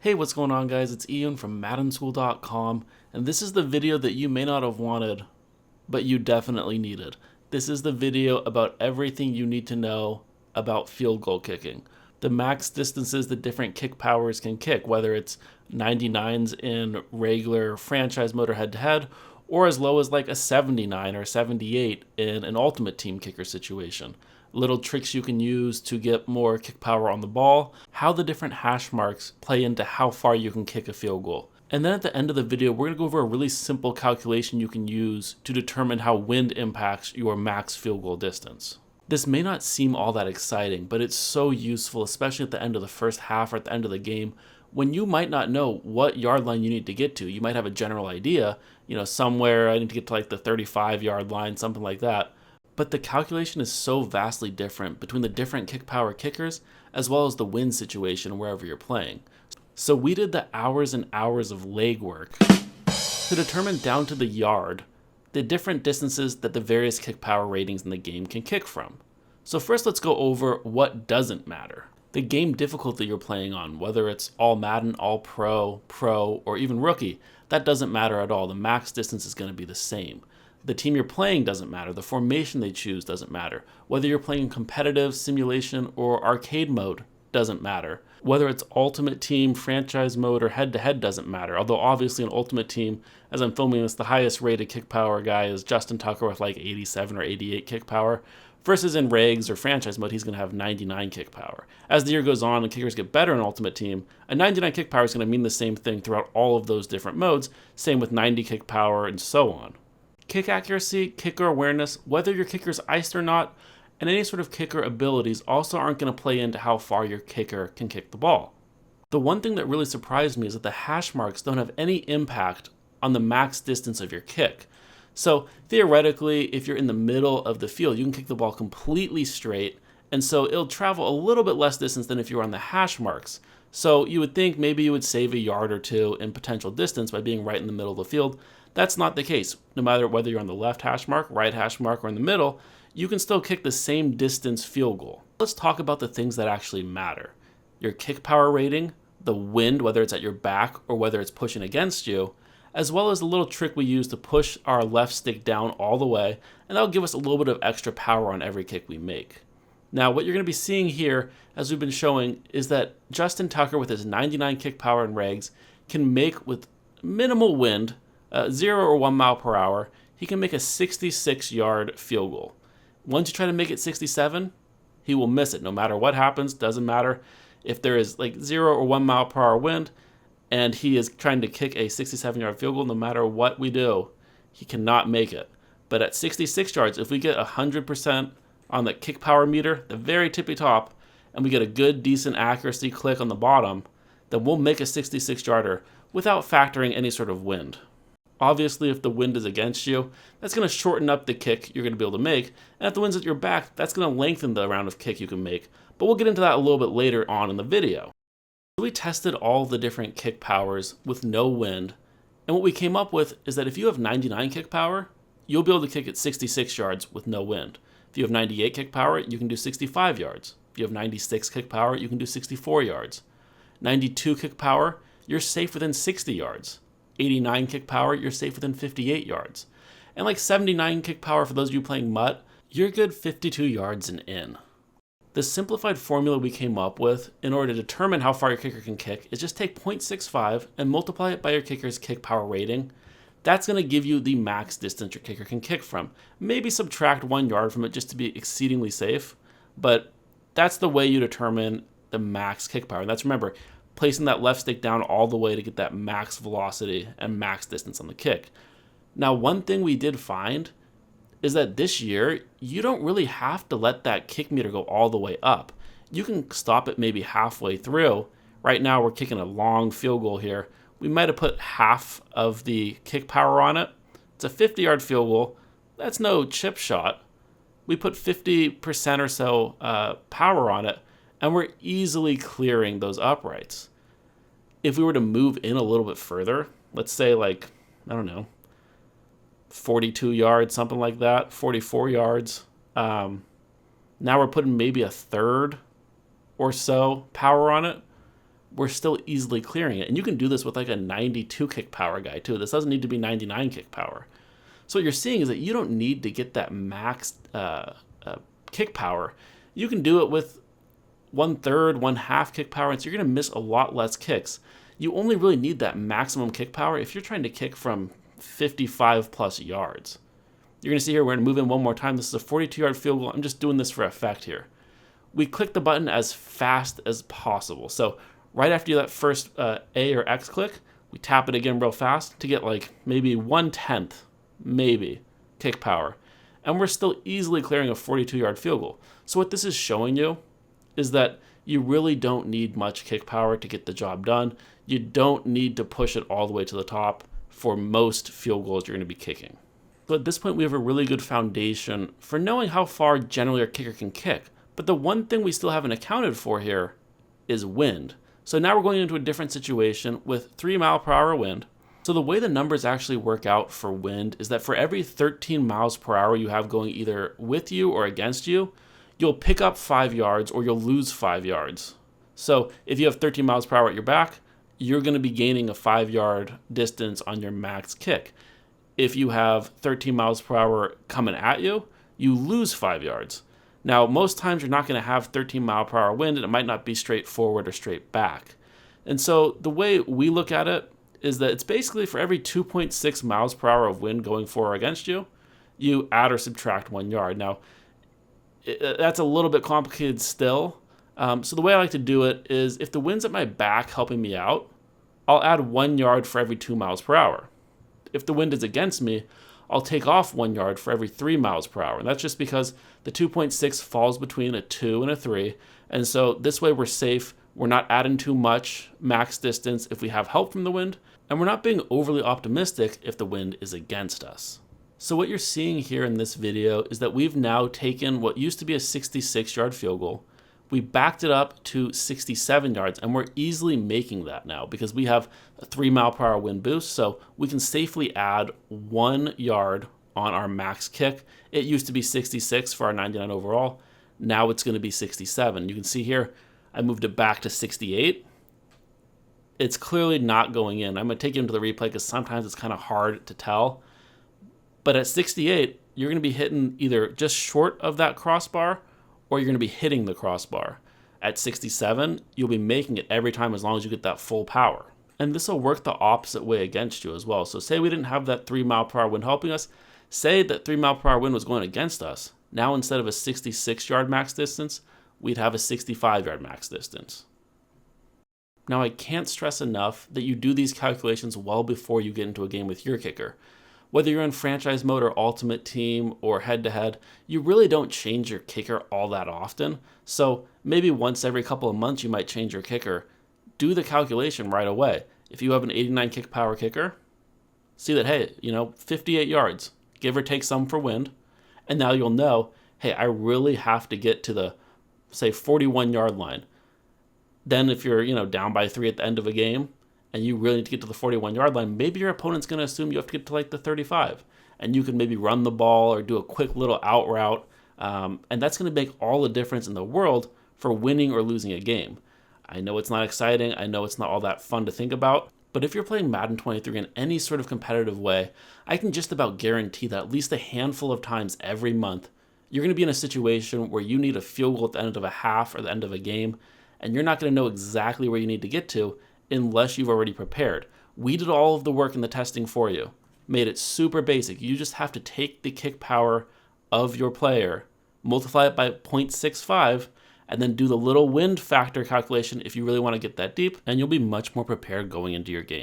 Hey, what's going on, guys? It's Ian from MaddenSchool.com, and this is the video that you may not have wanted, but you definitely needed. This is the video about everything you need to know about field goal kicking. The max distances that different kick powers can kick, whether it's 99s in regular franchise mode or head-to-head, or as low as like a 79 or 78 in an ultimate team kicker situation. Little tricks you can use to get more kick power on the ball, how the different hash marks play into how far you can kick a field goal. And then at the end of the video, we're going to go over a really simple calculation you can use to determine how wind impacts your max field goal distance. This may not seem all that exciting, but it's so useful, especially at the end of the first half or at the end of the game, when you might not know what yard line you need to get to. You might have a general idea, somewhere I need to get to like the 35-yard line, something like that. But the calculation is so vastly different between the different kick power kickers as well as the wind situation wherever you're playing. So we did the hours and hours of legwork to determine down to the yard the different distances that the various kick power ratings in the game can kick from. So first let's go over what doesn't matter. The game difficulty you're playing on, whether it's all Madden, all pro, or even rookie, that doesn't matter at all. The max distance is going to be the same. The team you're playing doesn't matter. The formation they choose doesn't matter. Whether you're playing competitive, simulation, or arcade mode doesn't matter. Whether it's ultimate team, franchise mode, or head-to-head doesn't matter. Although obviously in ultimate team, as I'm filming this, the highest rated kick power guy is Justin Tucker with like 87 or 88 kick power. Versus in regs or franchise mode, he's going to have 99 kick power. As the year goes on and kickers get better in ultimate team, a 99 kick power is going to mean the same thing throughout all of those different modes. Same with 90 kick power and so on. Kick accuracy, kicker awareness, whether your kicker's iced or not, and any sort of kicker abilities also aren't going to play into how far your kicker can kick the ball. The one thing that really surprised me is that the hash marks don't have any impact on the max distance of your kick. So theoretically, if you're in the middle of the field, you can kick the ball completely straight, and so it'll travel a little bit less distance than if you were on the hash marks. So you would think maybe you would save a yard or two in potential distance by being right in the middle of the field. That's not the case. No matter whether you're on the left hash mark, right hash mark, or in the middle, you can still kick the same distance field goal. Let's talk about the things that actually matter. Your kick power rating, the wind, whether it's at your back or whether it's pushing against you, as well as the little trick we use to push our left stick down all the way, and that'll give us a little bit of extra power on every kick we make. Now, what you're going to be seeing here, as we've been showing, is that Justin Tucker with his 99 kick power and regs can make, with minimal wind, 0 or 1 mile per hour, he can make a 66-yard field goal. Once you try to make it 67, he will miss it. No matter what happens, doesn't matter if there is like 0 or 1 mile per hour wind and he is trying to kick a 67-yard field goal, no matter what we do, he cannot make it. But at 66 yards, if we get 100% on the kick power meter, the very tippy top, and we get a good, decent accuracy click on the bottom, then we'll make a 66-yarder without factoring any sort of wind. Obviously, if the wind is against you, that's going to shorten up the kick you're going to be able to make. And if the wind's at your back, that's going to lengthen the amount of kick you can make. But we'll get into that a little bit later on in the video. So we tested all the different kick powers with no wind. And what we came up with is that if you have 99 kick power, you'll be able to kick at 66 yards with no wind. If you have 98 kick power, you can do 65 yards. If you have 96 kick power, you can do 64 yards. 92 kick power, you're safe within 60 yards. 89 kick power, you're safe within 58 yards. And like 79 kick power, for those of you playing mutt, you're good 52 yards and in. The simplified formula we came up with in order to determine how far your kicker can kick is just take 0.65 and multiply it by your kicker's kick power rating. That's going to give you the max distance your kicker can kick from. Maybe subtract 1 yard from it just to be exceedingly safe, but that's the way you determine the max kick power. And that's, remember, placing that left stick down all the way to get that max velocity and max distance on the kick. Now, one thing we did find is that this year, you don't really have to let that kick meter go all the way up. You can stop it maybe halfway through. Right now, we're kicking a long field goal here. We might have put half of the kick power on it. It's a 50-yard field goal. That's no chip shot. We put 50% or so power on it, and we're easily clearing those uprights. If we were to move in a little bit further, let's say like, I don't know, 42 yards, something like that, 44 yards. Now we're putting maybe a third or so power on it. we're still easily clearing it. And you can do this with like a 92 kick power guy too. This doesn't need to be 99 kick power. So what you're seeing is that you don't need to get that max kick power. You can do it with 1/3, 1/2 kick power, and so you're going to miss a lot less kicks. You only really need that maximum kick power if you're trying to kick from 55 plus yards. You're going to see here, we're going to move in one more time. This is a 42-yard field goal. I'm just doing this for effect here. We click the button as fast as possible. So right after that first A or X click, we tap it again real fast to get like maybe 1/10, maybe, kick power. And we're still easily clearing a 42-yard field goal. So what this is showing you is that you really don't need much kick power to get the job done. You don't need to push it all the way to the top for most field goals you're going to be kicking. So at this point, we have a really good foundation for knowing how far generally our kicker can kick. But the one thing we still haven't accounted for here is wind. So now we're going into a different situation with 3 mile per hour wind. So the way the numbers actually work out for wind is that for every 13 miles per hour you have going either with you or against you, you'll pick up 5 yards or you'll lose 5 yards. So if you have 13 miles per hour at your back, you're going to be gaining a 5-yard distance on your max kick. If you have 13 miles per hour coming at you, you lose 5 yards. Now, most times you're not going to have 13 mile per hour wind, and it might not be straight forward or straight back. And so the way we look at it is that it's basically for every 2.6 miles per hour of wind going for or against you, you add or subtract 1 yard. Now, that's a little bit complicated still. So the way I like to do it is if the wind's at my back helping me out, I'll add 1 yard for every 2 miles per hour. If the wind is against me, I'll take off 1 yard for every 3 miles per hour. And that's just because the 2.6 falls between a 2 and a 3. And so this way we're safe. We're not adding too much max distance if we have help from the wind. And we're not being overly optimistic if the wind is against us. So what you're seeing here in this video is that we've now taken what used to be a 66-yard field goal. We backed it up to 67 yards, and we're easily making that now because we have a 3 mile per hour wind boost, so we can safely add 1 yard on our max kick. It used to be 66 for our 99 overall. Now it's going to be 67. You can see here, I moved it back to 68. It's clearly not going in. I'm going to take you into the replay because sometimes it's kind of hard to tell. But at 68, you're going to be hitting either just short of that crossbar or you're going to be hitting the crossbar. At 67, you'll be making it every time as long as you get that full power. And this will work the opposite way against you as well. So say we didn't have that 3 mile per hour wind helping us. Say that 3 mile per hour wind was going against us. Now instead of a 66-yard max distance, we'd have a 65-yard max distance. Now I can't stress enough that you do these calculations well before you get into a game with your kicker. Whether you're in franchise mode or ultimate team or head-to-head, you really don't change your kicker all that often. So maybe once every couple of months you might change your kicker. Do the calculation right away. If you have an 89 kick power kicker, see that, hey, 58 yards, give or take some for wind. And now you'll know, hey, I really have to get to the, say, 41-yard line. Then if you're, down by 3 at the end of a game, and you really need to get to the 41-yard line, maybe your opponent's going to assume you have to get to like the 35. And you can maybe run the ball or do a quick little out route. And that's going to make all the difference in the world for winning or losing a game. I know it's not exciting. I know it's not all that fun to think about. But if you're playing Madden 23 in any sort of competitive way, I can just about guarantee that at least a handful of times every month, you're going to be in a situation where you need a field goal at the end of a half or the end of a game, and you're not going to know exactly where you need to get to unless you've already prepared. We did all of the work in the testing for you, made it super basic. You just have to take the kick power of your player, multiply it by 0.65, and then do the little wind factor calculation if you really want to get that deep, and you'll be much more prepared going into your game.